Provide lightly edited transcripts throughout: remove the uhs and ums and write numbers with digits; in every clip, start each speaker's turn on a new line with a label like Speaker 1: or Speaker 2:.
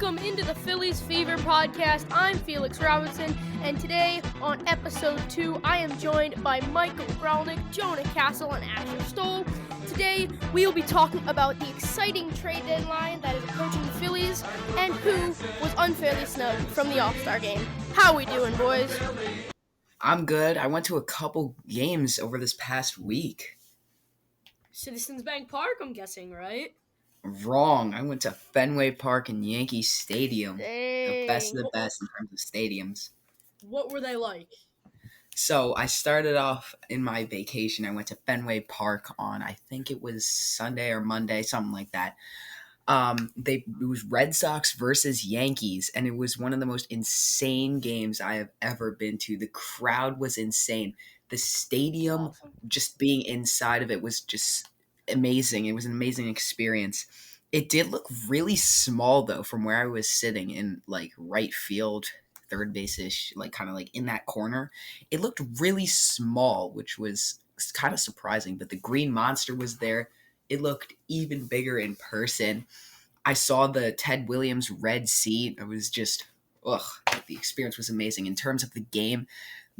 Speaker 1: welcome into the Phillies Phever podcast. I'm Felix Robinson, and today on Ep-2, I am joined by Michael Gralnick, Jonah Castle, and Asher Stoll. Today, we will be talking about the exciting trade deadline that is approaching the Phillies, and who was unfairly snubbed from the All Star game. How we doing, boys?
Speaker 2: I'm good. I went to a couple games over this past week.
Speaker 1: Citizens Bank Park, I'm guessing, right?
Speaker 2: Wrong. I went to Fenway Park and Yankee Stadium.
Speaker 1: Dang.
Speaker 2: The best of the best in terms of stadiums.
Speaker 1: What were they like?
Speaker 2: So I started off in my vacation. I went to Fenway Park on, I think it was Sunday or Monday, something like that. It was Red Sox versus Yankees, and it was one of the most insane games I have ever been to. The crowd was insane. The stadium, just being inside of it, was just amazing. It was an amazing experience. It did look really small, though, from where I was sitting in, like, right field, third base-ish, like, kind of, like, in that corner. It looked really small, which was kind of surprising, but the Green Monster was there. It looked even bigger in person. I saw the Ted Williams red seat. It was just, the experience was amazing. In terms of the game,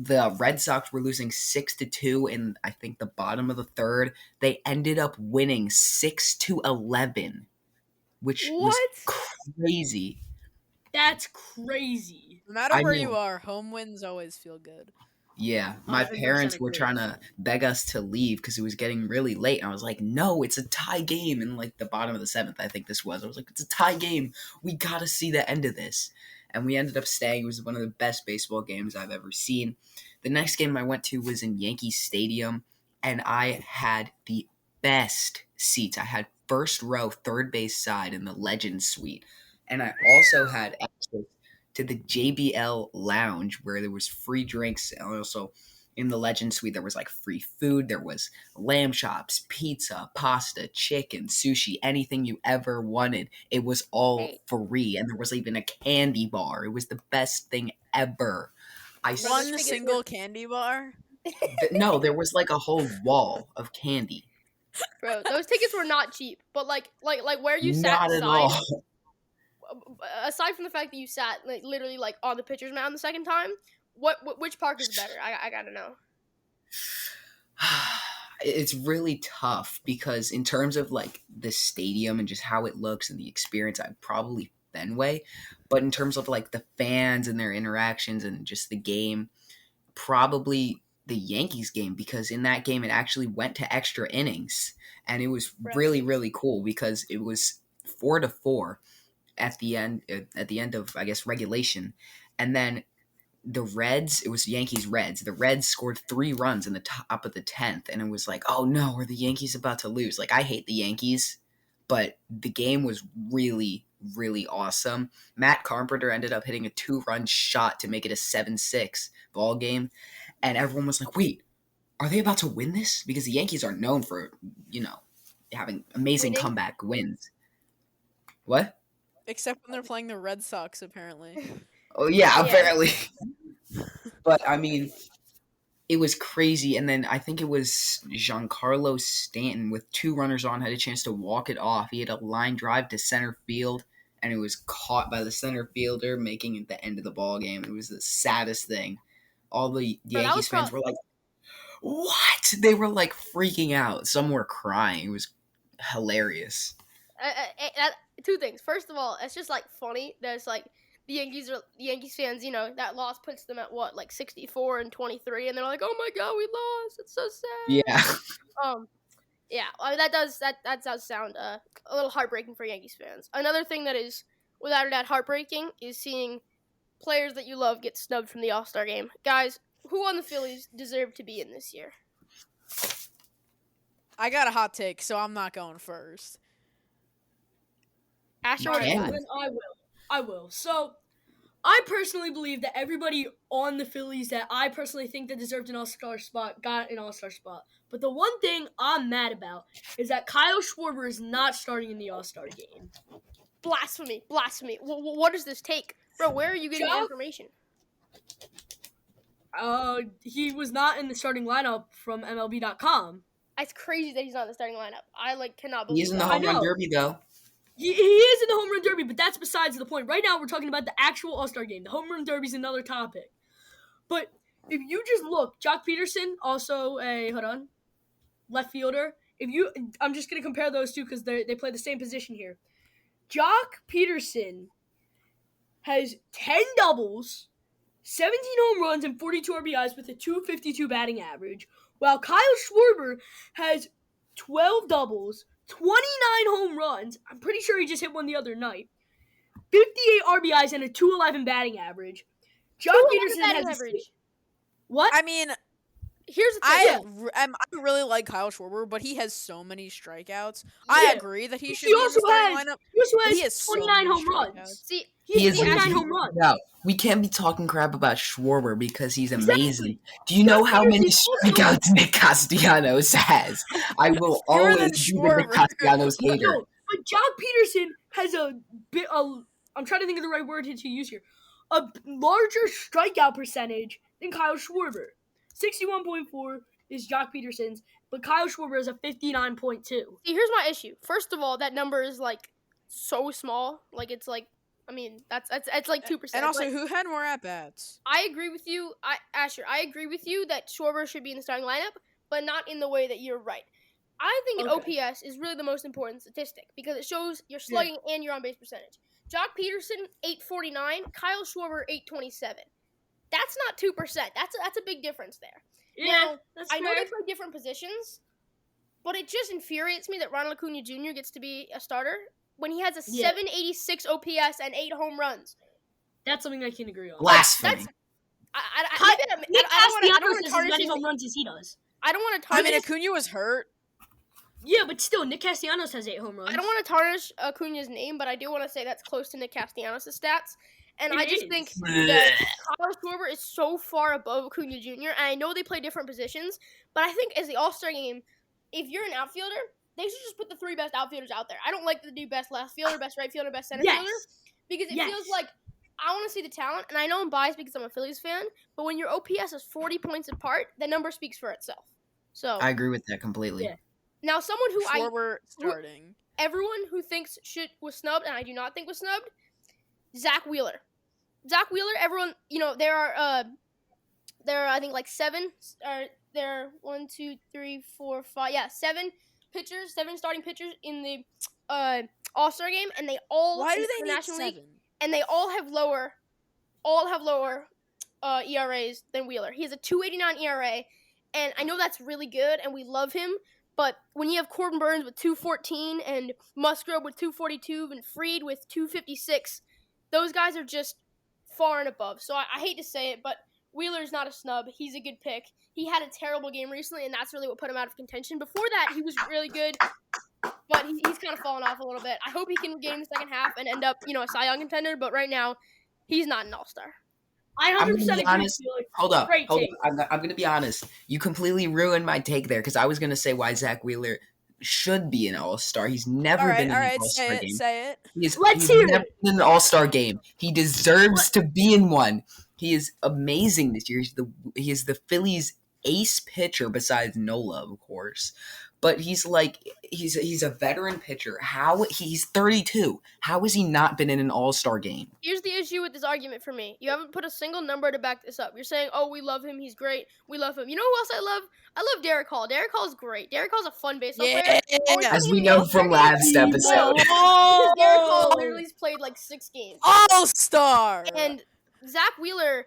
Speaker 2: the Red Sox were losing 6-2 in, I think, the bottom of the third. They ended up winning 6-11, which was crazy.
Speaker 1: That's crazy.
Speaker 3: No matter where you are, home wins always feel good.
Speaker 2: Yeah, my parents were trying to beg us to leave because it was getting really late. And I was like, no, it's a tie game. In like the bottom of the seventh, I think this was. I was like, it's a tie game. We got to see the end of this. And we ended up staying. It was one of the best baseball games I've ever seen. The next game I went to was in Yankee Stadium, and I had the best seats. I had first row, third base side in the Legends Suite. And I also had access to the JBL Lounge where there was free drinks, and also in the Legend Suite there was like free food. There was lamb chops, pizza, pasta, chicken, sushi, anything you ever wanted. It was all free, and there was even a candy bar. It was the best thing ever.
Speaker 3: One single candy bar?
Speaker 2: No, there was like a whole wall of candy.
Speaker 1: Bro, those tickets were not cheap, but like where you sat
Speaker 2: Not at all.
Speaker 1: Aside from the fact that you sat like literally like on the pitcher's mound the second time, which park is better? I gotta know.
Speaker 2: It's really tough because in terms of like the stadium and just how it looks and the experience, I'd probably Fenway. But in terms of like the fans and their interactions and just the game, probably the Yankees game, because in that game it actually went to extra innings, and it was really, really cool because it was 4-4 at the end of, I guess, regulation. And then the Reds, it was Yankees Reds. The Reds scored 3 runs in the top of the 10th, and it was like, oh no, are the Yankees about to lose? Like, I hate the Yankees, but the game was really, really awesome. Matt Carpenter ended up hitting a 2-run shot to make it a 7-6 ball game, and everyone was like, wait, are they about to win this? Because the Yankees are known for, having amazing comeback wins. What?
Speaker 3: Except when they're playing the Red Sox, apparently.
Speaker 2: Oh, yeah, apparently. But, I mean, it was crazy. And then I think it was Giancarlo Stanton with 2 runners on had a chance to walk it off. He had a line drive to center field, and it was caught by the center fielder, making it the end of the ball game. It was the saddest thing. All the Yankees fans were like, what? They were, like, freaking out. Some were crying. It was hilarious.
Speaker 1: 2 things. First of all, it's just like funny that it's like the Yankees fans, that loss puts them at what, like 64-23, and they're like, oh my god, we lost. It's so sad.
Speaker 2: Yeah.
Speaker 1: That does sound a little heartbreaking for Yankees fans. Another thing that is without a doubt heartbreaking is seeing players that you love get snubbed from the All Star game. Guys, who on the Phillies deserve to be in this year?
Speaker 3: I got a hot take, so I'm not going first.
Speaker 1: Asher,
Speaker 4: I will. So, I personally believe that everybody on the Phillies that I personally think that deserved an All-Star spot got an All-Star spot. But the one thing I'm mad about is that Kyle Schwarber is not starting in the All-Star game.
Speaker 1: Blasphemy. What does this take? Bro, where are you getting your information?
Speaker 4: He was not in the starting lineup from MLB.com.
Speaker 1: It's crazy that he's not in the starting lineup. I cannot believe
Speaker 2: He's in the home run derby, though.
Speaker 4: He is in the home run derby, but that's besides the point. Right now, we're talking about the actual All-Star game. The home run derby is another topic. But if you just look, Jock Peterson, also a left fielder. I'm just gonna compare those two because they play the same position here. Jock Peterson has 10 doubles, 17 home runs, and 42 RBIs with a 252 batting average, while Kyle Schwarber has 12 doubles, 29 home runs. I'm pretty sure he just hit one the other night. 58 RBIs and a 211 batting average. Jock Peterson has
Speaker 1: average.
Speaker 3: What? I mean,
Speaker 1: here's the thing.
Speaker 3: I really like Kyle Schwarber, but he has so many strikeouts. Yeah. I agree that he should be in the starting lineup.
Speaker 4: He has 29 home runs.
Speaker 1: See,
Speaker 2: he has
Speaker 4: 29 home runs.
Speaker 2: No, we can't be talking crap about Schwarber because he's amazing. Exactly. Do you know how many strikeouts Nick Castellanos has? I will always be the Nick Castellanos hater.
Speaker 4: No, but Jock Peterson has I'm trying to think of the right word to use here. A larger strikeout percentage than Kyle Schwarber. 61.4 is Jock Peterson's, but Kyle Schwarber is a 59.2.
Speaker 1: See, here's my issue. First of all, that number is so small. It's that's like 2%.
Speaker 3: And also, who had more at bats?
Speaker 1: I agree with you, Asher. I agree with you that Schwarber should be in the starting lineup, but not in the way that you're right. I think an OPS is really the most important statistic because it shows your slugging and your on-base percentage. Jock Peterson, 849. Kyle Schwarber, 827. That's not 2%. That's a big difference there.
Speaker 4: Yeah,
Speaker 1: now,
Speaker 4: that's
Speaker 1: I know
Speaker 4: fair.
Speaker 1: they play different positions, but it just infuriates me that Ronald Acuna Jr. gets to be a starter when he has a 786 OPS and 8 home runs.
Speaker 4: That's something I can agree on.
Speaker 2: Blasphemy.
Speaker 4: Nick Castellanos has as many home runs as he does.
Speaker 1: I don't want to tarnish.
Speaker 3: I mean, Acuna was hurt.
Speaker 4: Yeah, but still, Nick Castellanos has 8 home runs.
Speaker 1: I don't want to tarnish Acuna's name, but I do want to say that's close to Nick Castellanos' stats. And I just think that Kyle Schwarber is so far above Acuna Jr., and I know they play different positions, but I think as the All-Star game, if you're an outfielder, they should just put the 3 best outfielders out there. I don't like to do best left fielder, best right fielder, best center fielder, because it feels like I want to see the talent, and I know I'm biased because I'm a Phillies fan, but when your OPS is 40 points apart, the number speaks for itself. So
Speaker 2: I agree with that completely.
Speaker 4: Yeah.
Speaker 1: Now, someone who
Speaker 3: Schwarber starting.
Speaker 1: Everyone who thinks was snubbed, and I do not think was snubbed, Zach Wheeler. Zach Wheeler, everyone, there are I think 7, there are 1, 2, 3, 4, 5, 7 pitchers, 7 starting pitchers in the All-Star game, and they all
Speaker 3: Why do they need
Speaker 1: National
Speaker 3: 7?
Speaker 1: League, and they all have lower ERAs than Wheeler. He has a 2.89 ERA, and I know that's really good, and we love him. But when you have Corbin Burns with 2.14 and Musgrove with 2.42 and Fried with 2.56, those guys are just far and above. So I hate to say it, but Wheeler's not a snub. He's a good pick. He had a terrible game recently, and that's really what put him out of contention. Before that, he was really good, but he's kind of fallen off a little bit. I hope he can get in the second half and end up, a Cy Young contender, but right now, he's not an All-Star.
Speaker 4: I 100% agree
Speaker 2: honest.
Speaker 4: with you.
Speaker 2: Hold up. I'm going to be honest. You completely ruined my take there because I was going to say why Zach Wheeler should be an All-Star. He's never been in an All-Star game.
Speaker 3: Say it.
Speaker 2: He's never been in an All-Star game. He deserves to be in one. He is amazing this year. He is the Phillies' ace pitcher besides Nola, of course. But he's a veteran pitcher. He's 32. How has he not been in an All-Star game?
Speaker 1: Here's the issue with this argument for me. You haven't put a single number to back this up. You're saying, "Oh, we love him. He's great. We love him." You know who else I love? I love Derek Hall. Derek Hall's great. Derek Hall's a fun baseball player.
Speaker 2: As we know from last episode.
Speaker 1: Derek Hall literally played 6 games.
Speaker 3: All-Star.
Speaker 1: And Zach Wheeler,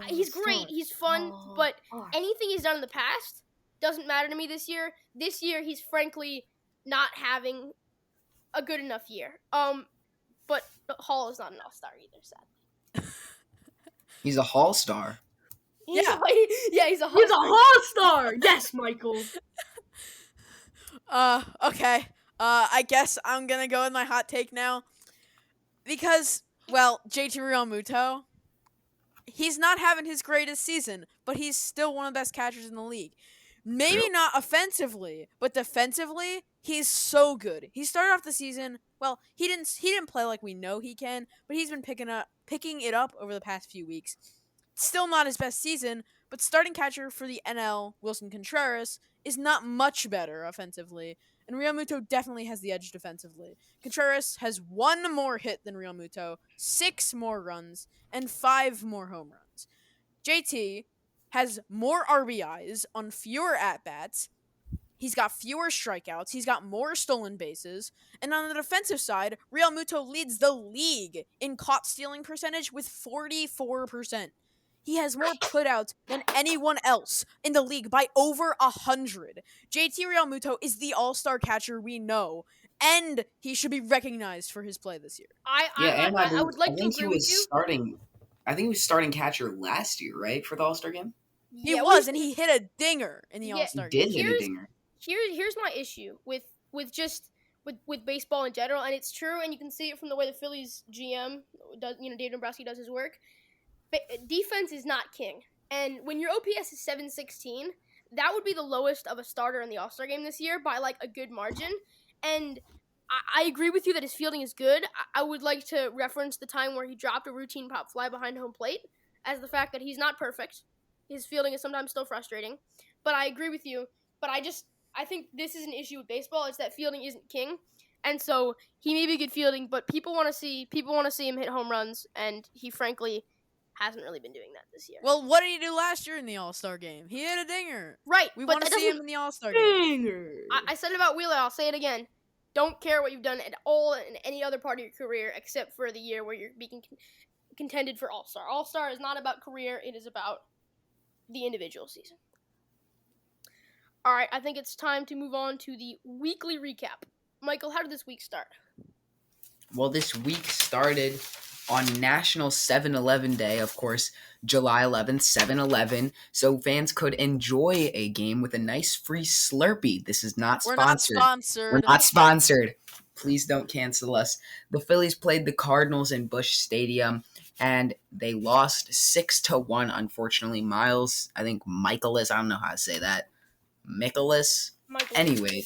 Speaker 1: he's great. He's fun, but anything he's done in the past doesn't matter to me this year. This year, he's frankly not having a good enough year. But Hall is not an All-Star either, sadly.
Speaker 2: He's a Hall star.
Speaker 1: He's a Hall.
Speaker 4: He's a All-Star. Yes, Michael.
Speaker 3: Okay. I guess I'm gonna go with my hot take now. Because, JT Realmuto, he's not having his greatest season, but he's still one of the best catchers in the league. Maybe not offensively, but defensively, he's so good. He started off the season, he didn't play like we know he can, but he's been picking it up over the past few weeks. Still not his best season, but starting catcher for the NL, Wilson Contreras, is not much better offensively. and Real Muto definitely has the edge defensively. Contreras has 1 more hit than Real Muto, 6 more runs, and 5 more home runs. JT has more RBIs on fewer at-bats. He's got fewer strikeouts. He's got more stolen bases. And on the defensive side, Real Muto leads the league in caught stealing percentage with 44%. He has more putouts than anyone else in the league by over 100. JT Real Muto is the all-star catcher we know, and he should be recognized for his play this year.
Speaker 2: Yeah, and
Speaker 1: I would
Speaker 2: I
Speaker 1: like to
Speaker 2: think he
Speaker 1: agree with
Speaker 2: was
Speaker 1: you.
Speaker 2: starting. I think he was starting catcher last year, right, for the All Star game.
Speaker 3: He
Speaker 1: Yeah,
Speaker 3: was, and he hit a dinger in the
Speaker 1: Yeah,
Speaker 2: He
Speaker 3: All-Star
Speaker 2: did
Speaker 3: game.
Speaker 2: hit a dinger.
Speaker 1: here's my issue with just with baseball in general, and it's true, and you can see it from the way the Phillies GM does. Dave Dombrowski does his work. Defense is not king, and when your OPS is 716, that would be the lowest of a starter in the All Star game this year by like a good margin. And I agree with you that his fielding is good. I would like to reference the time where he dropped a routine pop fly behind home plate as the fact that he's not perfect. His fielding is sometimes still frustrating, but I agree with you. But I think this is an issue with baseball. It's that fielding isn't king, and so he may be good fielding, but people want to see him hit home runs, and he frankly hasn't really been doing that this year.
Speaker 3: Well, what did he do last year in the All-Star game? He hit a dinger.
Speaker 1: Right,
Speaker 3: We
Speaker 1: but
Speaker 3: want to
Speaker 1: that
Speaker 3: see him
Speaker 1: doesn't.
Speaker 3: in the All-Star game.
Speaker 4: Dinger.
Speaker 1: I said it about Wheeler. I'll say it again. Don't care what you've done at all in any other part of your career except for the year where you're being contended for All Star. All Star is not about career; it is about the individual season. All right, I think it's time to move on to the weekly recap. Michael, how did this week start?
Speaker 2: Well, this week started on National 7-Eleven Day, of course, July 11th, 7-Eleven, so fans could enjoy a game with a nice free Slurpee. This is not
Speaker 3: We're not
Speaker 2: sponsored.
Speaker 3: sponsored.
Speaker 2: We're not sponsored. Please don't cancel us. The Phillies played the Cardinals in Busch Stadium, and they lost 6-1, unfortunately. Michaelis, I don't know how to say that. Michaelis?
Speaker 1: Michael.
Speaker 2: Anyway,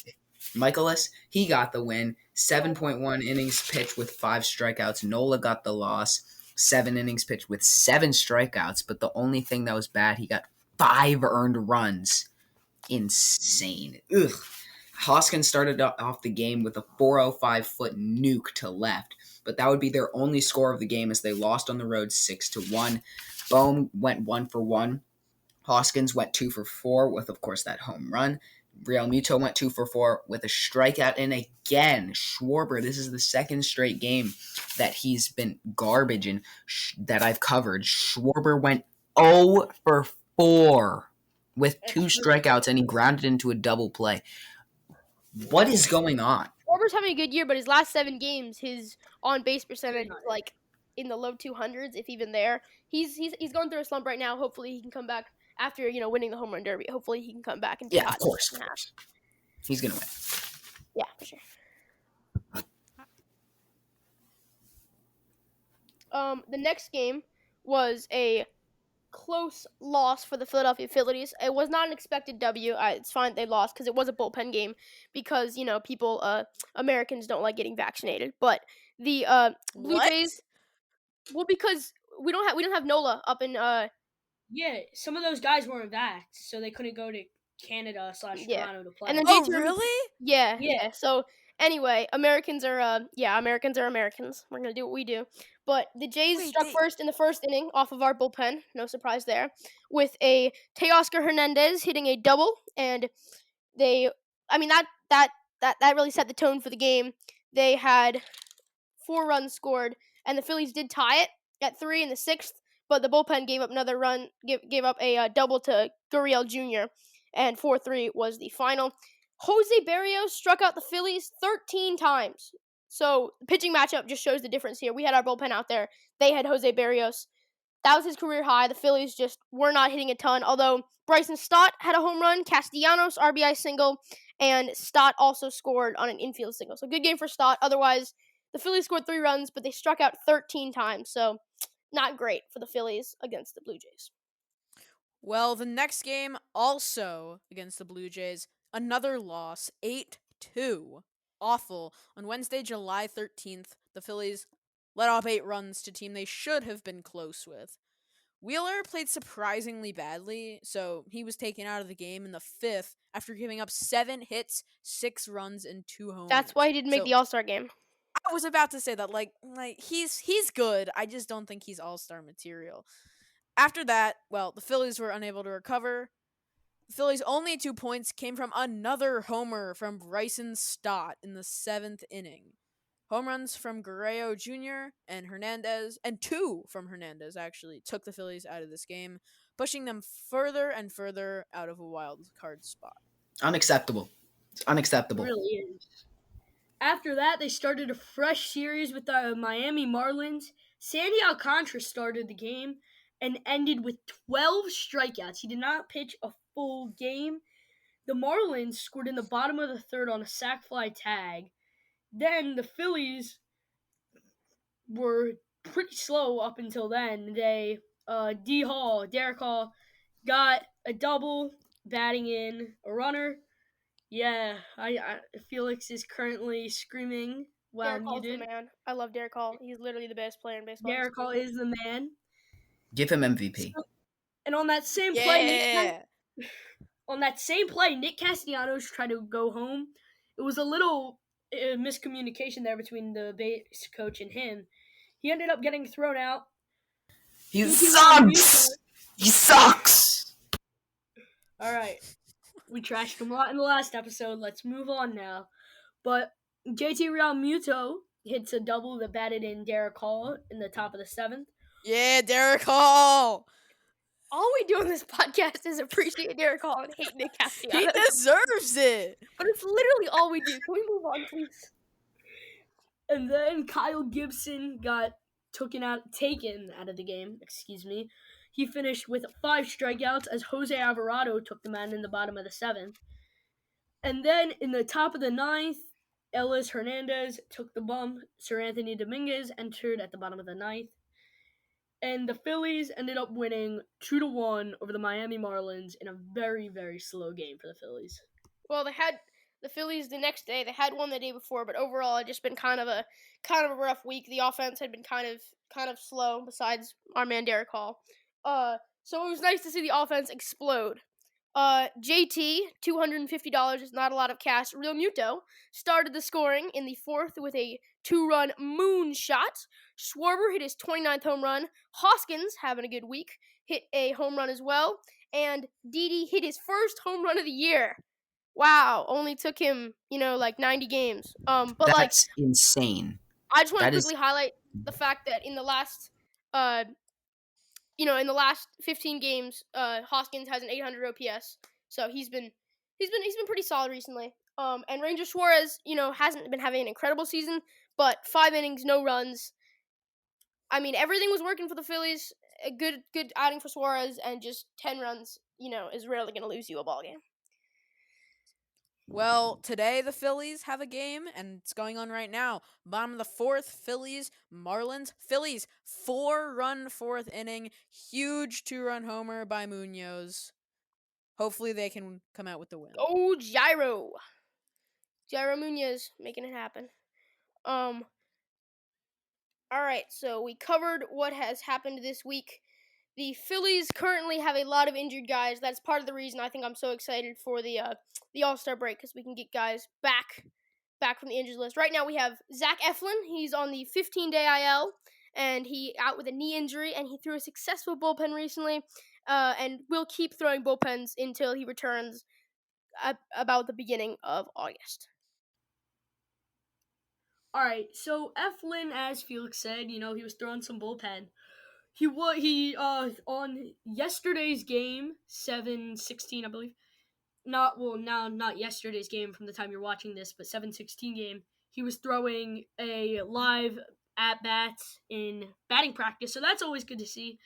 Speaker 2: Michaelis, he got the win. 7.1 innings pitched with 5 strikeouts. Nola got the loss. 7 innings pitched with 7 strikeouts. But the only thing that was bad, he got 5 earned runs. Insane. Ugh. Hoskins started off the game with a 405-foot nuke to left. But that would be their only score of the game as they lost on the road 6-1. Bohm went 1 for 1. Hoskins went 2 for 4 with, of course, that home run. Real Muto went 2 for 4 with a strikeout. And again, Schwarber, this is the second straight game that he's been garbage and that I've covered. Schwarber went 0 for 4 with 2 strikeouts, and he grounded into a double play. What is going on?
Speaker 1: Schwarber's having a good year, but his last 7 games, his on-base percentage is like in the low 200s, if even there. He's going through a slump right now. Hopefully he can come back after winning the home run derby. Hopefully he can come back and be hot.
Speaker 2: Of course. He's gonna win.
Speaker 1: Yeah, for sure. The next game was a close loss for the Philadelphia Phillies. It was not an expected W. It's fine they lost because it was a bullpen game because people Americans don't like getting vaccinated. But the Blue Jays, well, because we don't have Nola up in
Speaker 4: Yeah, some of those guys weren't vaxxed, so they couldn't go to Canada / Toronto to play.
Speaker 1: And then
Speaker 3: really?
Speaker 1: Yeah. So anyway, Americans are Americans. We're gonna do what we do. But the Jays struck first in the first inning off of our bullpen. No surprise there. With a Teoscar Hernandez hitting a double, and that really set the tone for the game. They had 4 runs scored, and the Phillies did tie it at 3 in the 6th. But the bullpen gave up another run, gave up a double to Gurriel Jr., and 4-3 was the final. Jose Barrios struck out the Phillies 13 times. So the pitching matchup just shows the difference here. We had our bullpen out there. They had Jose Barrios. That was his career high. The Phillies just were not hitting a ton, although Bryson Stott had a home run, Castellanos RBI single, and Stott also scored on an infield single. So good game for Stott. Otherwise, the Phillies scored 3 runs, but they struck out 13 times. So not great for the Phillies against the Blue Jays.
Speaker 3: Well, the next game also against the Blue Jays, another loss, 8-2. Awful. On Wednesday, July 13th, the Phillies let off 8 runs to a team they should have been close with. Wheeler played surprisingly badly, so he was taken out of the game in the 5th after giving up 7 hits, 6 runs, and 2 homers.
Speaker 1: That's why he didn't make
Speaker 3: So
Speaker 1: the All-Star game.
Speaker 3: I was about to say that, like he's good. I just don't think he's All-Star material. After that, well, the Phillies were unable to recover. The Phillies' only 2 points came from another homer from Bryson Stott in the 7th inning. Home runs from Guerrero Jr. and Hernandez, and 2 from Hernandez actually, took the Phillies out of this game, pushing them further and further out of a wild card spot.
Speaker 2: Unacceptable. It's unacceptable.
Speaker 4: It really is. After that, they started a fresh series with the Miami Marlins. Sandy Alcantara started the game and ended with 12 strikeouts. He did not pitch a full game. The Marlins scored in the bottom of the 3rd on a sac fly tag. Then the Phillies were pretty slow up until then. They Derek Hall got a double, batting in a runner. Yeah, Felix is currently screaming while
Speaker 1: Derek Hall's the
Speaker 4: muted.
Speaker 1: man. I love Derek Hall. He's literally the best player in baseball.
Speaker 4: Derek Hall is the man.
Speaker 2: Give him MVP.
Speaker 4: And on that same play, Nick Castellanos tried to go home. It was a little miscommunication there between the base coach and him. He ended up getting thrown out.
Speaker 2: He sucks! He sucks!
Speaker 4: All right. We trashed him a lot in the last episode. Let's move on now. But JT Realmuto hits a double that batted in Derek Hall in the top of the 7th.
Speaker 3: Yeah, Derek Hall!
Speaker 1: All we do on this podcast is appreciate Derek Hall and hate Nick
Speaker 3: He
Speaker 1: Castellanos.
Speaker 3: deserves it!
Speaker 1: But it's literally all we do. Can we move on, please?
Speaker 4: And then Kyle Gibson got taken out of the game. He finished with 5 strikeouts as Jose Alvarado took the man in the bottom of the 7th. And then in the top of the 9th, Ellis Hernandez took the bump. Sir Anthony Dominguez entered at the bottom of the 9th. And the Phillies ended up winning 2-1 over the Miami Marlins in a very, very slow game for the Phillies.
Speaker 1: Well, they had the Phillies the next day. They had one the day before, but overall, it just been kind of a rough week. The offense had been kind of slow. Besides our man Derek Hall, so it was nice to see the offense explode. JT, $250 is not a lot of cash. Real Muto started the scoring in the 4th with a 2-run moonshot. Schwarber hit his 29th home run. Hoskins, having a good week, hit a home run as well. And Didi hit his first home run of the year. Wow, only took him, like 90 games. But
Speaker 2: That's insane.
Speaker 1: I just want to quickly highlight the fact that in the last, in the last 15 games, Hoskins has an 800 OPS. So he's been pretty solid recently. And Ranger Suarez, hasn't been having an incredible season, but 5 innings, no runs. I mean, everything was working for the Phillies. A good outing for Suarez, and just 10 runs, is rarely going to lose you a ball game.
Speaker 3: Well, today the Phillies have a game, and it's going on right now. Bottom of the 4th, Phillies, Marlins. Phillies, 4-run 4th inning. Huge 2-run homer by Munoz. Hopefully they can come out with the win.
Speaker 1: Oh, Gyro Munoz making it happen. All right, so we covered what has happened this week. The Phillies currently have a lot of injured guys. That's part of the reason I think I'm so excited for the All Star break, because we can get guys back from the injured list. Right now we have Zach Eflin. He's on the 15-day IL, and he out with a knee injury, and he threw a successful bullpen recently, and will keep throwing bullpens until he returns about the beginning of August.
Speaker 4: All right, so Eflin, as Felix said, he was throwing some bullpen. He on yesterday's game, 7-16, I believe. Not yesterday's game from the time you're watching this, but 7-16 game. He was throwing a live at bats in batting practice, so that's always good to see.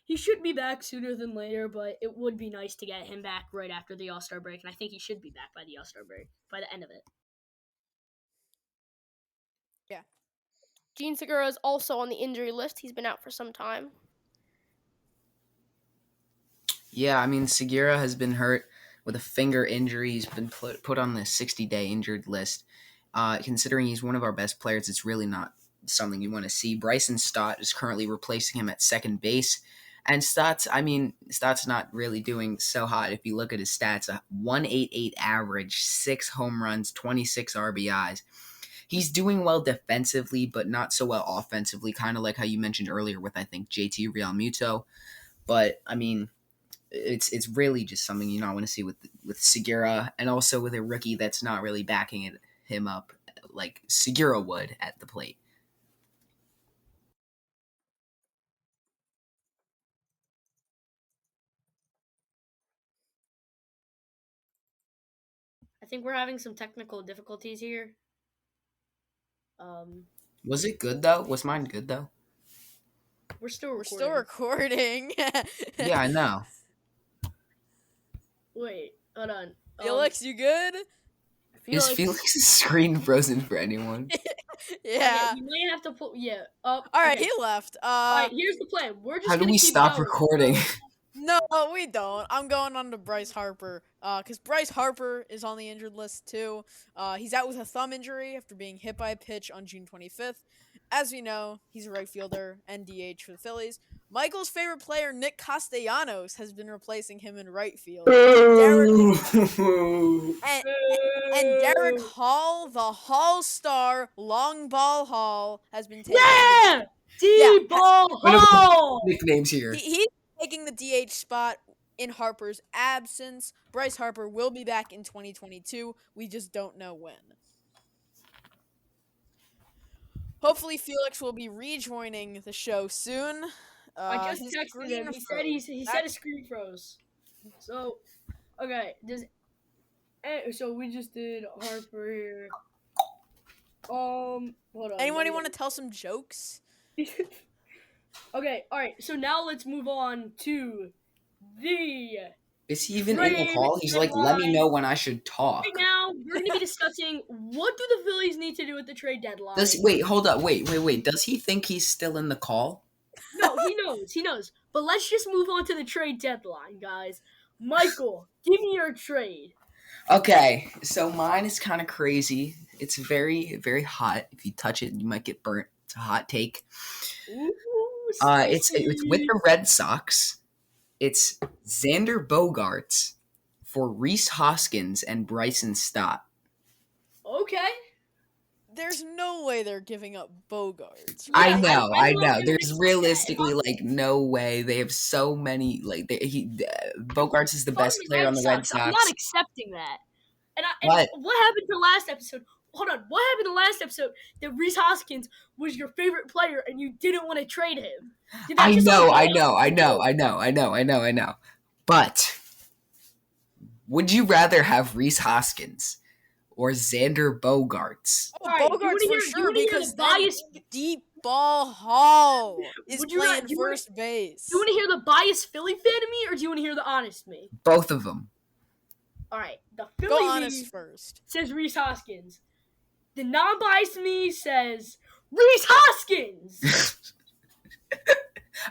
Speaker 4: He should be back sooner than later, but it would be nice to get him back right after the All Star break, and I think he should be back by the All Star break, by the end of it.
Speaker 1: Yeah. Gene Segura is also on the injury list. He's been out for some time.
Speaker 2: Yeah, I mean, Segura has been hurt with a finger injury. He's been put on the 60-day injured list. Considering he's one of our best players, it's really not something you want to see. Bryson Stott is currently replacing him at second base And Stott's not really doing so hot. If you look at his stats, a 188 average, 6 home runs, 26 RBIs. He's doing well defensively, but not so well offensively, kind of like how you mentioned earlier with, I think, JT Realmuto. But, I mean, it's really just something you not want to see with Segura, and also with a rookie that's not really backing him up like Segura would at the plate.
Speaker 4: I think we're having some technical difficulties here.
Speaker 2: Was it good though? Was mine good though?
Speaker 4: We're still
Speaker 3: We're
Speaker 4: recording.
Speaker 3: still recording.
Speaker 2: Yeah, I know.
Speaker 4: Wait, hold on.
Speaker 3: Felix, you good?
Speaker 2: Is Felix's screen frozen for anyone?
Speaker 3: Yeah.
Speaker 4: You might have to pull. Yeah. All
Speaker 3: Alright,
Speaker 4: okay.
Speaker 3: he left.
Speaker 4: Alright, here's the plan. We're just
Speaker 2: How do
Speaker 4: gonna
Speaker 2: we
Speaker 4: keep
Speaker 2: stop
Speaker 4: going.
Speaker 2: recording?
Speaker 3: No, we don't. I'm going on to Bryce Harper. Because Bryce Harper is on the injured list too. He's out with a thumb injury after being hit by a pitch on June 25th. As we know, he's a right fielder and DH for the Phillies. Michael's favorite player, Nick Castellanos, has been replacing him in right field. And Derek Hall, the Hall star, long ball Hall, has been taking.
Speaker 4: Yeah! D-ball Hall!
Speaker 2: Nicknames here.
Speaker 3: He's taking the DH spot in Harper's absence. Bryce Harper will be back in 2022. We just don't know when. Hopefully, Felix will be rejoining the show soon.
Speaker 4: I just texted him. He said his screen froze. So, okay. So we just did Harper here. Hold on.
Speaker 3: Anybody want to tell some jokes?
Speaker 4: Okay, alright, so now let's move on to the...
Speaker 2: Is he even in the call? He's like, let me know when I should talk.
Speaker 4: Right now, we're going to be discussing what do the Phillies need to do at the trade deadline.
Speaker 2: Wait, hold up. Wait. Does he think he's still in the call?
Speaker 4: No, he knows. But let's just move on to the trade deadline, guys. Michael, give me your trade.
Speaker 2: Okay, so mine is kind of crazy. It's very, very hot. If you touch it, you might get burnt. It's a hot take.
Speaker 4: Ooh,
Speaker 2: It's with the Red Sox. It's Xander Bogaerts for Rhys Hoskins and Bryson Stott.
Speaker 4: Okay.
Speaker 3: There's no way they're giving up Bogaerts.
Speaker 2: I know. There's realistically no way. They have so many. Bogaerts is the best player on the Red Sox.
Speaker 4: I'm not accepting that. And what happened to last episode? Hold on. What happened to last episode that Rhys Hoskins was your favorite player and you didn't want to trade him?
Speaker 2: I know. But would you rather have Rhys Hoskins or Xander Bogaerts?
Speaker 3: Oh, right, Bogaerts for sure, because deep ball Hall is playing first base.
Speaker 4: Do you want to hear the biased Philly fan of me, or do you want to hear the honest me?
Speaker 2: Both of them.
Speaker 4: All right, the Philly
Speaker 3: Go honest first.
Speaker 4: Says Rhys Hoskins. The non-biased me says Rhys Hoskins.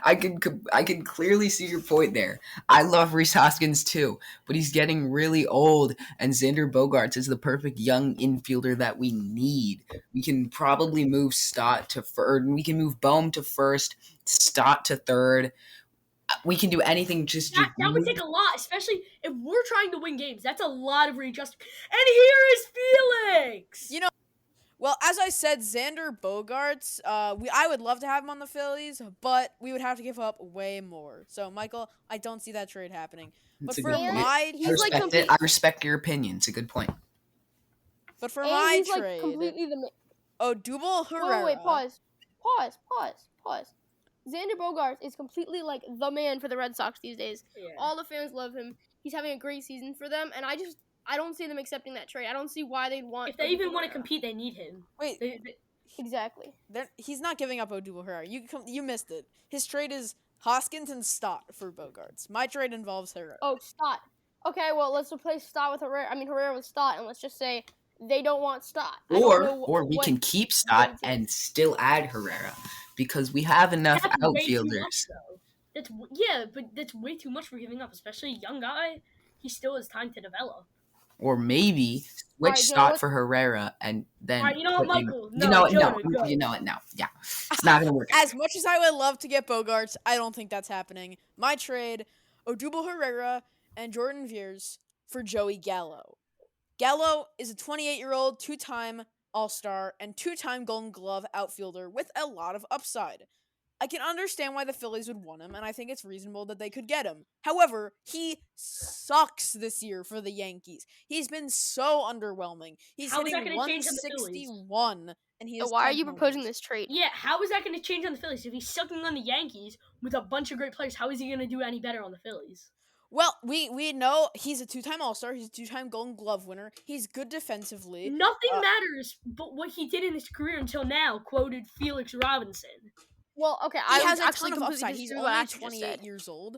Speaker 2: I can clearly see your point there. I love Rhys Hoskins too, but he's getting really old, and Xander Bogaerts is the perfect young infielder that we need. We can probably move Stott to third, and we can move Bohm to first, Stott to third. We can do anything.
Speaker 4: That would take a lot, especially if we're trying to win games. That's a lot of readjustment. And here is Felix.
Speaker 3: Well, as I said, Xander Bogaerts, I would love to have him on the Phillies, but we would have to give up way more. So, Michael, I don't see that trade happening. But for my,
Speaker 2: I respect your opinion. It's a good point.
Speaker 3: But for my trade,
Speaker 1: Odubel
Speaker 3: Herrera.
Speaker 1: Wait, pause. Xander Bogaerts is completely the man for the Red Sox these days.
Speaker 4: Yeah.
Speaker 1: All the fans love him. He's having a great season for them, and I don't see them accepting that trade. I don't see why they'd want.
Speaker 4: If they even want to compete, they need him.
Speaker 3: Wait,
Speaker 1: exactly.
Speaker 3: He's not giving up Odubel Herrera. You missed it. His trade is Hoskins and Stott for Bogaerts. My trade involves Herrera.
Speaker 1: Oh, Stott. Okay, well, let's replace Stott with Herrera. Herrera with Stott, and let's just say they don't want Stott.
Speaker 2: Or we can keep Stott and still add Herrera because we have enough outfielders.
Speaker 4: But that's way too much for giving up, especially a young guy. He still has time to develop.
Speaker 2: or maybe
Speaker 1: All
Speaker 2: switch
Speaker 1: right, Jonah,
Speaker 2: Stott for Herrera and
Speaker 4: All right,
Speaker 2: then
Speaker 4: you know what,
Speaker 2: put in.
Speaker 4: Michael?
Speaker 2: You
Speaker 4: No,
Speaker 2: know what? No,
Speaker 4: Jonah, go.
Speaker 2: you know what? No, yeah, it's not gonna work.
Speaker 3: As much as I would love to get Bogarts, I don't think that's happening. My trade: Odubel Herrera and Jordan Veers for Joey Gallo. Gallo is a 28-year-old two-time All-Star and two-time Golden Glove outfielder with a lot of upside. I can understand why the Phillies would want him, and I think it's reasonable that they could get him. However, he sucks this year for the Yankees. He's been so underwhelming. He's
Speaker 4: How is that
Speaker 3: hitting
Speaker 4: going to change on the Phillies?
Speaker 3: 161, and he has
Speaker 1: why are
Speaker 3: 10
Speaker 1: you proposing
Speaker 3: homers.
Speaker 1: this trade?
Speaker 4: Yeah, how is that going to change on the Phillies? If he's sucking on the Yankees with a bunch of great players, how is he going to do any better on the Phillies?
Speaker 3: Well, we know he's a two-time All-Star. He's a two-time Golden Glove winner. He's good defensively.
Speaker 4: Nothing matters but what he did in his career until now, quoted Felix Robinson.
Speaker 1: Well, okay,
Speaker 3: He
Speaker 1: I
Speaker 3: has
Speaker 1: would
Speaker 3: a
Speaker 1: actually
Speaker 3: ton of
Speaker 1: completely
Speaker 3: upside. He's
Speaker 1: disagree with what
Speaker 3: only
Speaker 1: Asher just
Speaker 3: 28
Speaker 1: said.
Speaker 3: years old.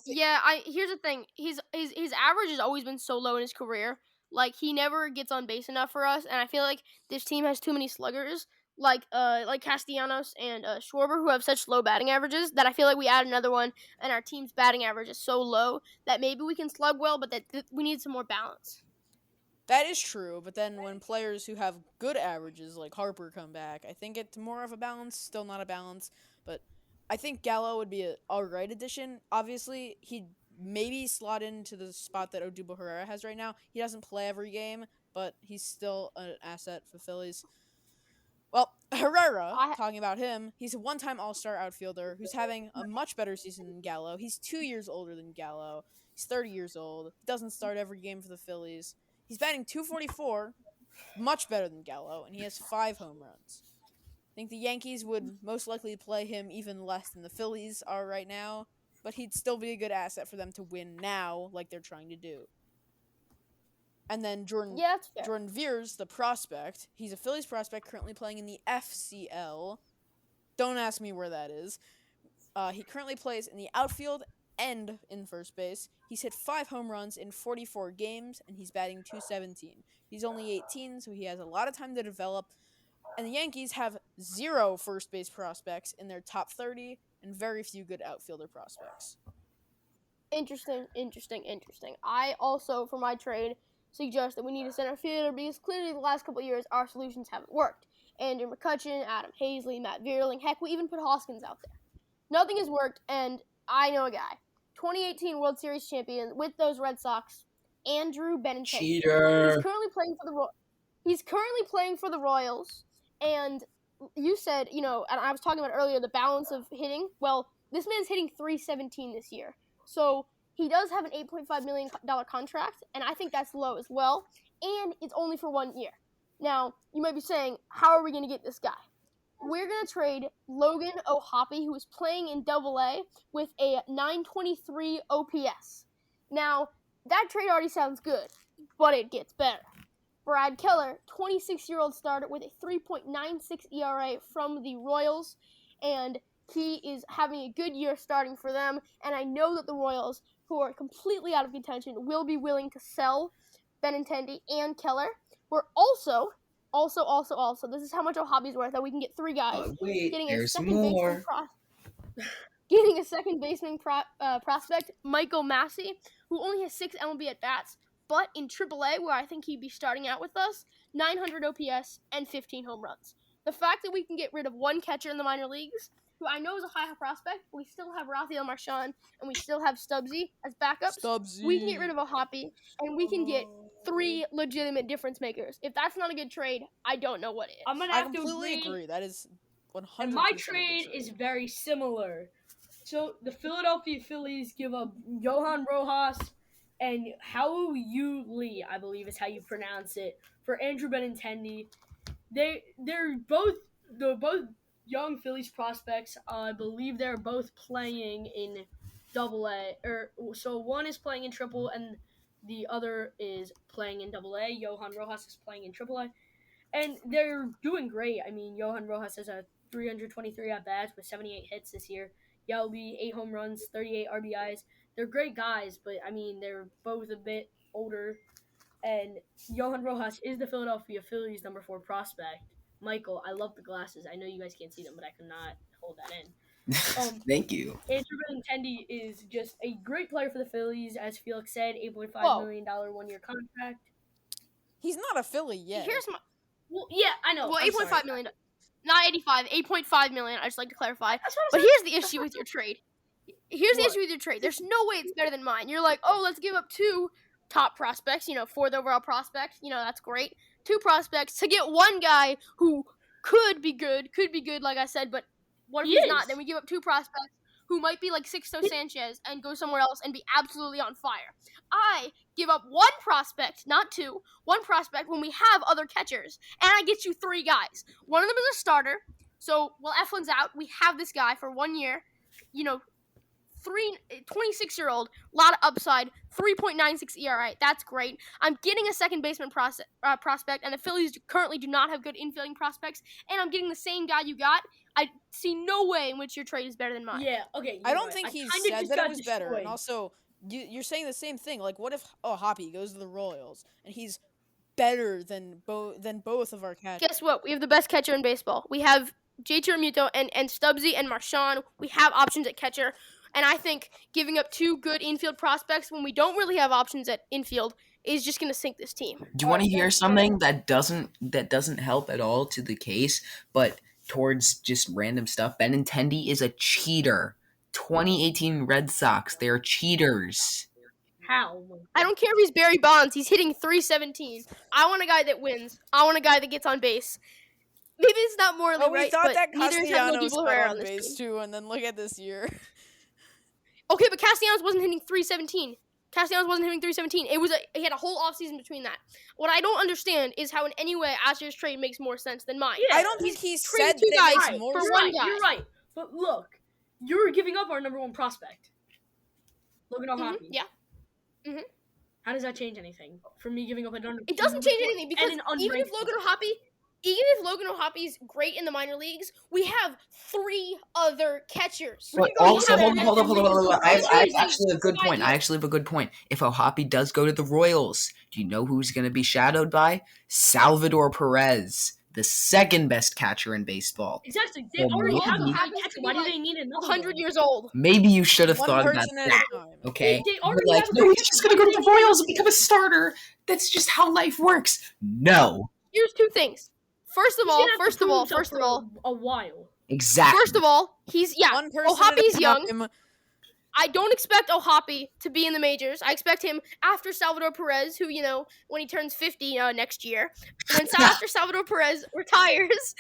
Speaker 1: Yeah, here's the thing. His average has always been so low in his career. Like he never gets on base enough for us, and I feel like this team has too many sluggers, like Castellanos and Schwarber, who have such low batting averages that I feel like we add another one, and our team's batting average is so low that maybe we can slug well, but that we need some more balance.
Speaker 3: That is true, but then when players who have good averages like Harper come back, I think it's more of a balance. Still not a balance, but I think Gallo would be an alright addition. Obviously, he'd maybe slot into the spot that Odubel Herrera has right now. He doesn't play every game, but he's still an asset for Phillies. Well, Herrera, talking about him, he's a one-time All-Star outfielder who's having a much better season than Gallo. He's 2 years older than Gallo. He's 30 years old. He doesn't start every game for the Phillies. He's batting .244, much better than Gallo, and he has 5 home runs. I think the Yankees would most likely play him even less than the Phillies are right now, but he'd still be a good asset for them to win now, like they're trying to do. And then
Speaker 1: Yeah, that's fair.
Speaker 3: Jordan Veers, the prospect, he's a Phillies prospect currently playing in the FCL. Don't ask me where that is. He currently plays in the outfield and in first base. He's hit 5 home runs in 44 games, and he's batting .217. He's only 18, so he has a lot of time to develop. And the Yankees have 0 first base prospects in their top 30 and very few good outfielder prospects.
Speaker 1: Interesting. I also, for my trade, suggest that we need a center fielder because clearly the last couple of years our solutions haven't worked. Andrew McCutchen, Adam Hazley, Matt Vierling, heck, we even put Hoskins out there. Nothing has worked, and I know a guy. 2018 World Series champion with those Red Sox, Andrew Benintendi.
Speaker 2: Cheater.
Speaker 1: He's currently playing for the Royals, and you said, and I was talking about earlier the balance of hitting. Well, this man's hitting .317 this year. So he does have an $8.5 million contract, and I think that's low as well. And it's only for 1 year. Now, you might be saying, how are we going to get this guy? We're going to trade Logan O'Hoppe, who is playing in Double-A with a 923 OPS. Now, that trade already sounds good, but it gets better. Brad Keller, 26-year-old starter with a 3.96 ERA from the Royals, and he is having a good year starting for them, and I know that the Royals, who are completely out of contention, will be willing to sell Benintendi and Keller. We're also, this is how much O'Hoppe's worth, that we can get 3 guys.
Speaker 2: Wait,
Speaker 1: Getting
Speaker 2: there's more.
Speaker 1: Getting a second baseman prospect, Michael Massey, who only has 6 MLB at-bats, but in AAA, where I think he'd be starting out with us, 900 OPS and 15 home runs. The fact that we can get rid of one catcher in the minor leagues, who I know is a high prospect, but we still have Rafael Marchand and we still have Stubbsy as backups. We can get rid of O'Hoppe, and we can get 3 legitimate difference makers. If that's not a good trade, I don't know what is.
Speaker 4: I'm gonna
Speaker 3: I
Speaker 4: have to
Speaker 3: completely agree. That is 100%.
Speaker 4: And my trade is very similar. So the Philadelphia Phillies give up Johan Rojas and Hao Yu Lee, I believe is how you pronounce it, for Andrew Benintendi. They're both young Phillies prospects. I believe they're both playing in Double-A. So one is playing in Triple and the other is playing in Double-A. Johan Rojas is playing in Triple-A. And they're doing great. I mean, Johan Rojas has a 323 at bats with 78 hits this year. Yelby, 8 home runs, 38 RBIs. They're great guys, but I mean, they're both a bit older. And Johan Rojas is the Philadelphia Phillies number 4 prospect. Michael, I love the glasses. I know you guys can't see them, but I could not hold that in.
Speaker 2: Thank you.
Speaker 4: Andrew Benintendi is just a great player for the Phillies, as Felix said, $8.5
Speaker 1: Whoa.
Speaker 4: million 1-year contract.
Speaker 3: He's not a Philly yet.
Speaker 1: Here's my
Speaker 4: Well, yeah, I know.
Speaker 1: well,
Speaker 4: I'm
Speaker 1: 8.5
Speaker 4: sorry.
Speaker 1: million, not 85, 8.5 million. I just like to clarify.
Speaker 4: That's what I
Speaker 1: But
Speaker 4: said.
Speaker 1: here's the issue with your trade. Here's the
Speaker 4: What?
Speaker 1: issue with your trade. There's no way it's better than mine. You're like, oh, let's give up 2 top prospects. 4th overall prospect. That's great. 2 prospects to get one guy who could be good, like I said. But what if
Speaker 4: He
Speaker 1: he's
Speaker 4: is.
Speaker 1: not? Then we give up 2 prospects who might be like Sixto Sanchez and go somewhere else and be absolutely on fire. I give up 1 prospect, not 2, 1 prospect when we have other catchers, and I get you 3 guys. One of them is a starter. So while Eflin's out, we have this guy for 1 year. 26-year-old, lot of upside, 3.96 ERA. That's great. I'm getting a second baseman prospect, and the Phillies currently do not have good infielding prospects, and I'm getting the same guy you got. I see no way in which your trade is better than mine.
Speaker 4: Yeah, okay.
Speaker 3: I don't think he
Speaker 4: kinda
Speaker 3: said
Speaker 4: just
Speaker 3: that
Speaker 4: got
Speaker 3: it was better.
Speaker 4: destroyed.
Speaker 3: And also, you're saying the same thing. Like, what if Hoppy goes to the Royals and he's better than both of our catchers?
Speaker 1: Guess what? We have the best catcher in baseball. We have JT Realmuto and Stubbsy and Marchand. We have options at catcher. And I think giving up 2 good infield prospects when we don't really have options at infield is just going to sink this team.
Speaker 2: Do you want to hear something that doesn't help at all to the case, but towards just random stuff? Benintendi is a cheater. 2018 Red Sox, they're cheaters.
Speaker 4: How?
Speaker 1: I don't care if he's Barry Bonds. He's hitting 317. I want a guy that wins. I want a guy that gets on base. Maybe it's not morally
Speaker 3: Oh, we
Speaker 1: right,
Speaker 3: thought
Speaker 1: but
Speaker 3: that
Speaker 1: neither is having
Speaker 3: Castellanos
Speaker 1: Odubel
Speaker 3: got
Speaker 1: Herrera
Speaker 3: on
Speaker 1: on this
Speaker 3: base
Speaker 1: team.
Speaker 3: too, and then look at this year.
Speaker 1: Okay, but Castellanos wasn't hitting 317. Castellanos wasn't hitting 317. He had a whole offseason between that. What I don't understand is how in any way Asher's trade makes more sense than mine.
Speaker 4: Yeah.
Speaker 3: I don't think he
Speaker 1: traded
Speaker 3: said
Speaker 1: 2
Speaker 3: that
Speaker 1: guys
Speaker 3: makes more
Speaker 1: for
Speaker 3: sense.
Speaker 1: one guy.
Speaker 4: You're right. But look, you're giving up our number 1 prospect. Logan O'Hoppy.
Speaker 1: Yeah.
Speaker 4: How does that change anything? For me giving up a number
Speaker 1: It doesn't change anything because
Speaker 4: an
Speaker 1: even if
Speaker 4: unranked
Speaker 1: Logan O'Hoppy's great in the minor leagues, we have 3 other catchers.
Speaker 2: But
Speaker 1: We
Speaker 2: also,
Speaker 1: have
Speaker 2: hold on. I have actually a good point.
Speaker 1: idea.
Speaker 2: If O'Hoppy does go to the Royals, do you know who's going to be shadowed by? Salvador Perez, the second best catcher in baseball.
Speaker 4: Exactly. They
Speaker 2: Well,
Speaker 4: already have a
Speaker 2: maybe-
Speaker 4: high catcher. Why do they need another
Speaker 1: 100
Speaker 4: one?
Speaker 1: years old.
Speaker 2: Maybe you should have
Speaker 3: One
Speaker 2: thought about
Speaker 3: person at
Speaker 2: that.
Speaker 3: a time.
Speaker 2: Okay,
Speaker 4: They
Speaker 2: you're
Speaker 4: already
Speaker 2: like,
Speaker 4: have a
Speaker 2: no,
Speaker 4: good
Speaker 2: he's just
Speaker 4: catcher.
Speaker 2: gonna go
Speaker 4: Why
Speaker 2: to
Speaker 4: do
Speaker 2: the
Speaker 4: they need
Speaker 2: Royals and become a starter. That's just how life works. No,
Speaker 1: Here's 2 things. First of
Speaker 4: He's
Speaker 1: all,
Speaker 4: gonna have to prove himself for a while.
Speaker 2: exactly.
Speaker 1: first of all,
Speaker 3: One person
Speaker 1: O'Hoppy's
Speaker 3: at a
Speaker 1: young.
Speaker 3: time.
Speaker 1: I don't expect O'Hoppy to be in the majors. I expect him after Salvador Perez, who, when he turns 50 next year. After Salvador Perez retires,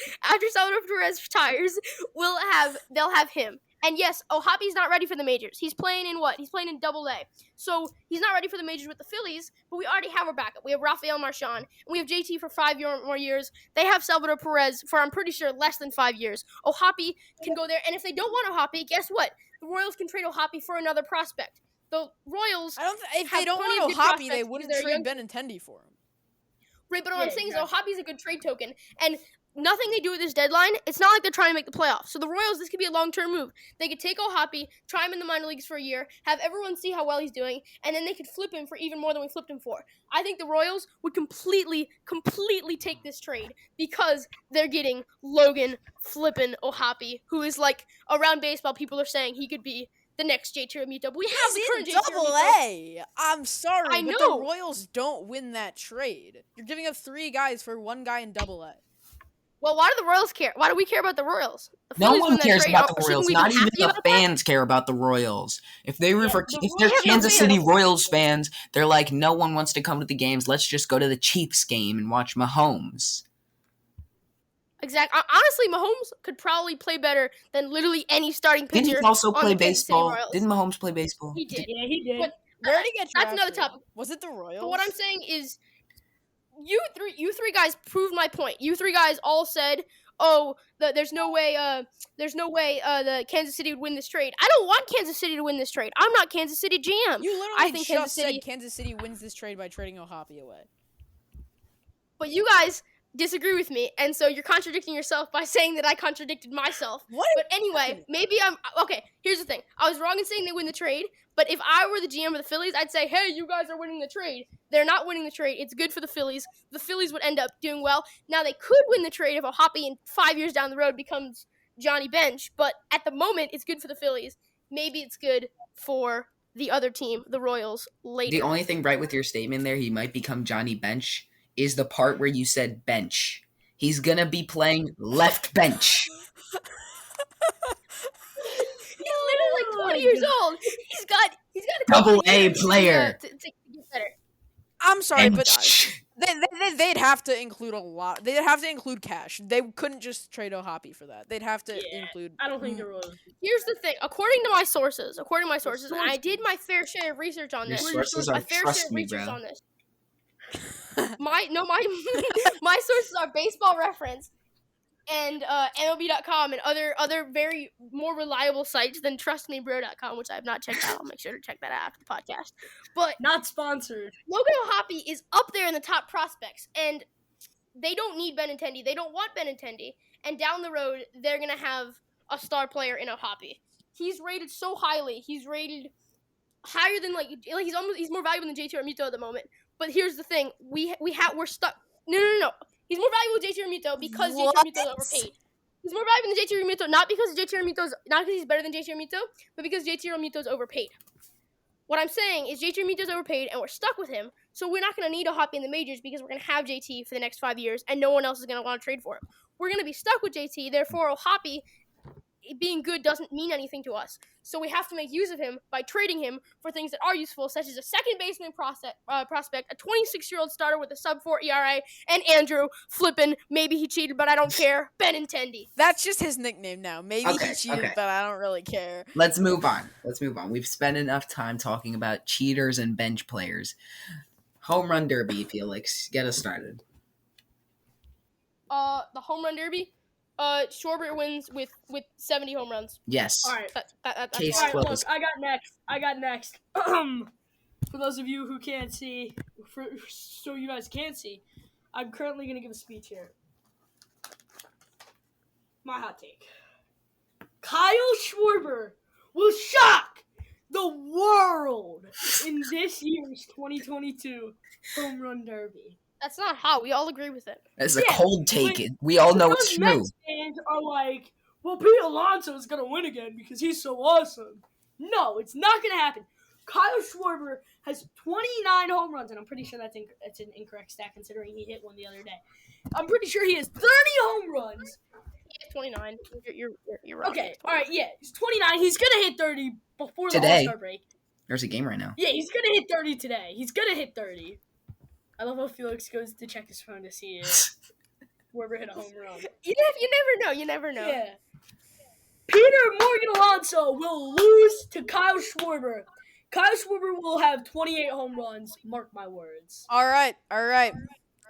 Speaker 1: they'll have him. And yes, O'Hoppy's not ready for the majors. He's playing in what? He's playing in Double-A. So he's not ready for the majors with the Phillies, but we already have our backup. We have Rafael Marchand, and we have JT for 5 more years. They have Salvador Perez for, I'm pretty sure, less than 5 years. O'Hoppy can go there, and if they don't want O'Hoppy, guess what? The Royals can trade O'Hoppy for another prospect. The Royals,
Speaker 3: I don't. If
Speaker 1: have
Speaker 3: they don't
Speaker 1: plenty
Speaker 3: want
Speaker 1: of good
Speaker 3: O'Hoppy, they
Speaker 1: prospects
Speaker 3: wouldn't
Speaker 1: because they're
Speaker 3: trade Benintendi for him.
Speaker 1: right? But what
Speaker 4: Yeah,
Speaker 1: I'm saying
Speaker 4: exactly.
Speaker 1: is O'Hoppy's a good trade token, and nothing they do with this deadline, it's not like they're trying to make the playoffs. So the Royals, this could be a long-term move. They could take O'Hoppy, try him in the minor leagues for a year, have everyone see how well he's doing, and then they could flip him for even more than we flipped him for. I think the Royals would completely take this trade because they're getting Logan flippin' O'Hoppy, who is like, around baseball, people are saying he could be the next JT Realmuto. But we have the current
Speaker 3: He's
Speaker 1: JT
Speaker 3: in Double
Speaker 1: Realmuto.
Speaker 3: A. I'm sorry,
Speaker 1: I
Speaker 3: but
Speaker 1: know.
Speaker 3: the Royals don't win that trade. You're giving up 3 guys for 1 guy in Double A.
Speaker 1: Well, why do the Royals care? Why do we care about the Royals? The
Speaker 2: No
Speaker 1: Phillies
Speaker 2: one
Speaker 1: win that
Speaker 2: cares
Speaker 1: trade.
Speaker 2: about the
Speaker 1: Shouldn't
Speaker 2: Royals.
Speaker 1: we be
Speaker 2: Not even
Speaker 1: happy
Speaker 2: the
Speaker 1: about that?
Speaker 2: fans care about the Royals. If they're
Speaker 1: Yeah,
Speaker 2: Kansas
Speaker 1: no
Speaker 2: City
Speaker 1: fans.
Speaker 2: Royals fans, they're like, no one wants to come to the games. Let's just go to the Chiefs game and watch Mahomes.
Speaker 1: Exactly. Honestly, Mahomes could probably play better than literally any starting pitcher.
Speaker 2: Didn't he also
Speaker 1: on
Speaker 2: play
Speaker 1: the Kansas City
Speaker 2: baseball?
Speaker 1: Royals.
Speaker 2: Didn't Mahomes play baseball?
Speaker 1: He did.
Speaker 4: Yeah, he did.
Speaker 1: But
Speaker 3: Where did he get
Speaker 1: that's
Speaker 3: drafted?
Speaker 1: another topic.
Speaker 3: Was it the Royals?
Speaker 1: But what I'm saying is, you three guys proved my point. You 3 guys all said, "Oh, there's no way the Kansas City would win this trade." I don't want Kansas City to win this trade. I'm not Kansas City GM.
Speaker 3: You literally
Speaker 1: I think
Speaker 3: just
Speaker 1: Kansas City.
Speaker 3: said Kansas City wins this trade by trading O'Hoppy away.
Speaker 1: But you guys disagree with me, and so you're contradicting yourself by saying that I contradicted myself.
Speaker 3: What?
Speaker 1: But anyway, maybe I'm okay. Here's the thing: I was wrong in saying they win the trade. But if I were the GM of the Phillies, I'd say, "Hey, you guys are winning the trade." They're not winning the trade. It's good for the Phillies. The Phillies would end up doing well. Now they could win the trade if O'Hoppy in 5 years down the road becomes Johnny Bench, but at the moment, it's good for the Phillies. Maybe it's good for the other team, the Royals, later.
Speaker 2: The only thing right with your statement there, he might become Johnny Bench, is the part where you said bench. He's going to be playing left bench.
Speaker 1: He's literally like 20 years old. He's got a
Speaker 2: Double
Speaker 1: couple
Speaker 2: A
Speaker 1: years
Speaker 2: player.
Speaker 1: to get better.
Speaker 3: I'm sorry, but
Speaker 2: Bench.
Speaker 3: they'd have to include a lot. They'd have to include cash. They couldn't just trade O'Hoppe for that. They'd have to include.
Speaker 4: I don't think the Royals.
Speaker 1: Here's the thing. According to my sources, and I did my fair share of research on
Speaker 2: Your
Speaker 1: this.
Speaker 2: sources
Speaker 1: My
Speaker 2: are
Speaker 1: fair
Speaker 2: trust
Speaker 1: share of
Speaker 2: me,
Speaker 1: research
Speaker 2: bro.
Speaker 1: on this. my my sources are Baseball Reference and MLB.com and other very more reliable sites than TrustMeBro.com, which I have not checked out. I'll make sure to check that out after the podcast. But
Speaker 4: Not sponsored.
Speaker 1: Logan O'Hoppe is up there in the top prospects, and they don't need Benintendi. They don't want Benintendi. And down the road, they're going to have a star player in O'Hoppe. He's rated so highly. He's rated higher than, he's more valuable than JT Realmuto at the moment. But here's the thing. We're stuck. No. He's more valuable than JT Realmuto because JT Realmuto is overpaid. He's more valuable than JT Realmuto, not because he's better than JT Realmuto, but because JT Realmuto is overpaid. What I'm saying is JT Realmuto is overpaid, and we're stuck with him. So we're not going to need O'Hoppe in the majors because we're going to have JT for the next 5 years, and no one else is going to want to trade for him. We're going to be stuck with JT. Therefore, O'Hoppe being good doesn't mean anything to us. So we have to make use of him by trading him for things that are useful, such as a second baseman prospect, a 26-year-old starter with a sub-4 ERA, and Andrew flippin', maybe he cheated, but I don't care, Benintendi.
Speaker 3: That's just his nickname now. Maybe he cheated,
Speaker 2: okay.
Speaker 3: but I don't really care.
Speaker 2: Let's move on. We've spent enough time talking about cheaters and bench players. Home run derby, Felix. Get us started.
Speaker 1: The home run derby? Schwarber wins with 70 home runs.
Speaker 2: Yes.
Speaker 4: All right.
Speaker 1: That's
Speaker 2: Case
Speaker 4: All right,
Speaker 2: closed.
Speaker 4: look, I got next. For those of you who can't see, so you guys can't see, I'm currently going to give a speech here. My hot take. Kyle Schwarber will shock the world in this year's 2022 Home Run Derby.
Speaker 1: That's not hot. We all agree with it.
Speaker 2: It's a
Speaker 4: Yeah,
Speaker 2: cold take.
Speaker 4: but-
Speaker 2: We all know
Speaker 4: Because
Speaker 2: it's true.
Speaker 4: Mets fans are like, well, Pete Alonso is going to win again because he's so awesome. No, it's not going to happen. Kyle Schwarber has 29 home runs, and I'm pretty sure that's an incorrect stat considering he hit one the other day. I'm pretty sure he has 30 home runs.
Speaker 1: He is 29. You're wrong.
Speaker 4: Okay, all right, yeah, he's 29. He's going to hit 30 before the
Speaker 2: Today.
Speaker 4: All-Star break.
Speaker 2: There's a game right now.
Speaker 4: Yeah, he's going to hit 30 today. He's going to hit 30. I love how Felix goes to check his phone to see if Schwarber hit a home run.
Speaker 1: You never know.
Speaker 4: Yeah. Peter Morgan Alonso will lose to Kyle Schwarber. Kyle Schwarber will have 28 home runs. Mark my words.
Speaker 3: All right.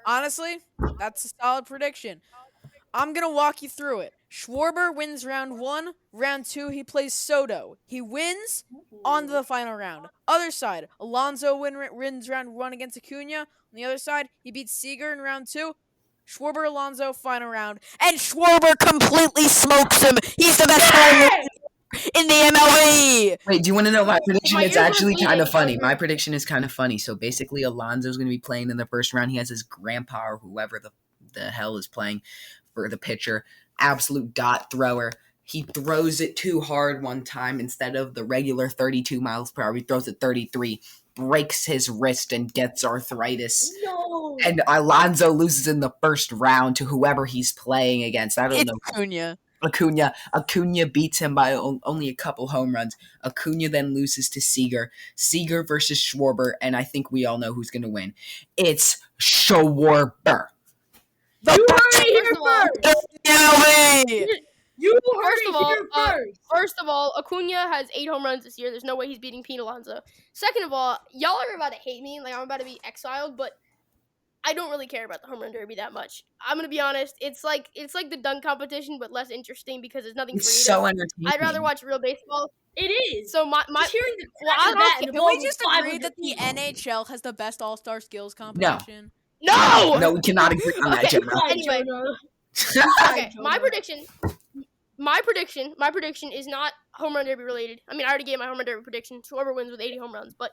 Speaker 3: Honestly, that's a solid prediction. I'm going to walk you through it. Schwarber wins round 1. Round 2, he plays Soto. He wins on to the final round. Other side, Alonso wins round 1 against Acuna. On the other side, he beats Seager in round 2. Schwarber, Alonso, final round. And Schwarber completely smokes him. He's the best player in the MLB.
Speaker 2: Wait, do you want to know my prediction?
Speaker 1: My
Speaker 2: It's
Speaker 1: ears are
Speaker 2: actually kind
Speaker 1: bleeding.
Speaker 2: of funny. My prediction is kind of funny. So basically, Alonso's going to be playing in the first round. He has his grandpa or whoever the hell is playing for the pitcher. Absolute dot thrower. He throws it too hard one time. Instead of the regular 32 miles per hour, he throws it 33, breaks his wrist and gets arthritis.
Speaker 4: No.
Speaker 2: And Alonso loses in the first round to whoever he's playing against. I don't
Speaker 3: It's
Speaker 2: know.
Speaker 3: Acuna.
Speaker 2: Acuna beats him by only a couple home runs. Acuna then loses to Seager. Seager versus Schwarber, and I think we all know who's going to win. It's Schwarber.
Speaker 4: You heard it here
Speaker 1: First of all-
Speaker 4: first.
Speaker 3: MLB.
Speaker 4: You heard
Speaker 1: First
Speaker 4: it
Speaker 1: of all,
Speaker 4: here first.
Speaker 1: First of all, Acuna has 8 home runs this year. There's no way he's beating Pete Alonso. Second of all, y'all are about to hate me, like I'm about to be exiled, but I don't really care about the home run derby that much. I'm gonna be honest. It's like the dunk competition, but less interesting because there's nothing
Speaker 2: It's
Speaker 1: creative.
Speaker 2: so entertaining.
Speaker 1: I'd rather watch real baseball.
Speaker 4: It is.
Speaker 1: So my
Speaker 4: Just hearing the
Speaker 1: well,
Speaker 4: crack
Speaker 1: I
Speaker 4: of
Speaker 1: don't
Speaker 4: that
Speaker 1: care.
Speaker 4: and the
Speaker 3: Can
Speaker 4: ball
Speaker 3: we
Speaker 4: was
Speaker 3: just agree
Speaker 4: 500
Speaker 3: that the
Speaker 4: people.
Speaker 3: NHL has the best all-star skills competition?
Speaker 1: no.
Speaker 2: No, we cannot agree on that,
Speaker 1: Okay,
Speaker 2: General.
Speaker 1: Anyway.
Speaker 4: Jonah.
Speaker 1: Okay, my prediction is not home run derby related. I mean, I already gave my home run derby prediction. Schwarber wins with 80 home runs, but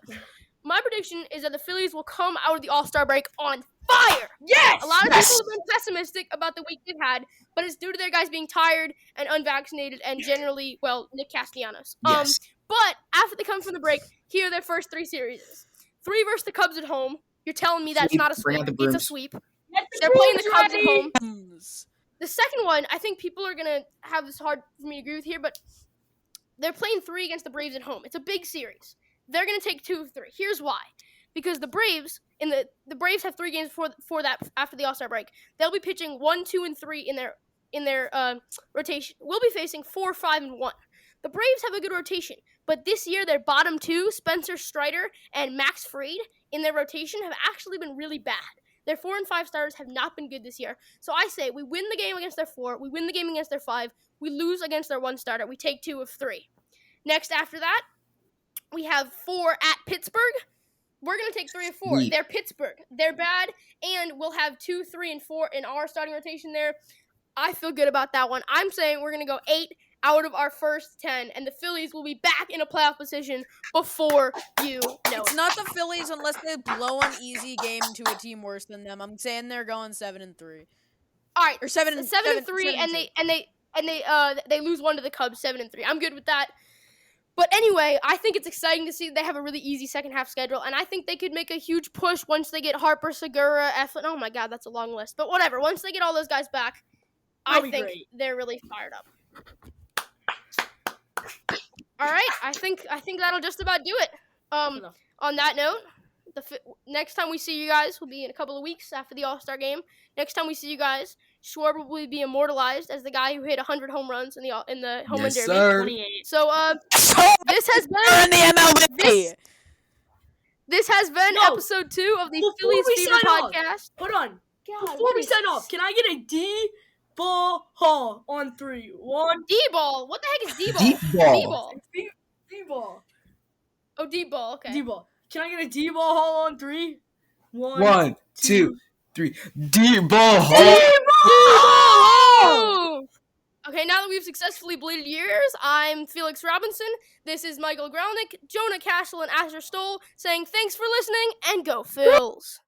Speaker 1: my prediction is that the Phillies will come out of the All Star break on fire.
Speaker 4: Yes.
Speaker 1: A lot of
Speaker 2: Yes!
Speaker 1: people have been pessimistic about the week they've had, but it's due to their guys being tired and unvaccinated and generally, well, Nick Castellanos.
Speaker 2: Yes.
Speaker 1: But after they come from the break, here are their first 3 series. 3 versus the Cubs at home. You're telling me that's
Speaker 2: Sweep.
Speaker 1: not a
Speaker 2: Bring
Speaker 1: sweep.
Speaker 2: out the
Speaker 1: It's a
Speaker 2: brooms.
Speaker 1: sweep.
Speaker 4: Get the
Speaker 1: They're playing the
Speaker 4: brooms
Speaker 1: Cubs
Speaker 4: ready.
Speaker 1: at home. The second one, I think people are going to have this hard for me to agree with here, but they're playing 3 against the Braves at home. It's a big series. They're going to take 2 of 3. Here's why. Because the Braves the Braves have 3 games for that after the All-Star break. They'll be pitching 1, 2, and 3 in their rotation. We'll be facing 4, 5, and 1. The Braves have a good rotation, but this year their bottom 2, Spencer Strider and Max Fried, in their rotation have actually been really bad. Their 4 and 5 starters have not been good this year. So I say we win the game against their 4, we win the game against their 5, we lose against their 1 starter, we take 2 of 3. Next after that, we have 4 at Pittsburgh. We're going to take 3 of 4.
Speaker 2: Sweet.
Speaker 1: They're Pittsburgh. They're bad, and we'll have 2, 3, and 4 in our starting rotation there. I feel good about that one. I'm saying we're going to go 8 out of our first 10, and the Phillies will be back in a playoff position before you know
Speaker 3: It's
Speaker 1: it.
Speaker 3: not the Phillies unless they blow an easy game to a team worse than them. I'm saying they're going 7-3.
Speaker 1: All right,
Speaker 3: Or 7 and
Speaker 1: 7-3, and they lose 1 to the Cubs, 7-3. I'm good with that. But anyway, I think it's exciting to see they have a really easy second half schedule, and I think they could make a huge push once they get Harper, Segura, Eflin. Oh my God, that's a long list. But whatever. Once they get all those guys back, I
Speaker 4: That'll be
Speaker 1: think
Speaker 4: great.
Speaker 1: they're really fired up. All right, I think that'll just about do it.
Speaker 4: Enough.
Speaker 1: On that note, next time we see you guys will be in a couple of weeks after the All Star game. Next time we see you guys, Schwarber will be immortalized as the guy who hit 100 home runs in the home run
Speaker 2: Yes,
Speaker 1: derby.
Speaker 2: sir.
Speaker 4: 28.
Speaker 1: So this has
Speaker 3: They're in
Speaker 1: been
Speaker 3: the MLB.
Speaker 1: this has been
Speaker 4: No.
Speaker 1: episode 2 of the
Speaker 4: Before
Speaker 1: Phillies
Speaker 4: we
Speaker 1: Fever
Speaker 4: sign off,
Speaker 1: podcast.
Speaker 4: Hold on.
Speaker 1: God,
Speaker 4: Before
Speaker 1: what
Speaker 4: we
Speaker 1: is
Speaker 4: sign
Speaker 1: this?
Speaker 4: off, can I get a D-ball haul on 3? 1.
Speaker 1: D-ball. What the heck is D-ball?
Speaker 2: Deep ball.
Speaker 1: D-ball.
Speaker 4: D-ball.
Speaker 1: Oh, D-ball. Okay.
Speaker 4: D-ball. Can I get a D-ball haul on 3?
Speaker 2: 1, 2, 3. Deep ball.
Speaker 1: Oh! Okay, now that we've successfully bleeded years, I'm Felix Robinson. This is Michael Grelnick, Jonah Cashel, and Asher Stoll saying thanks for listening and go Phils.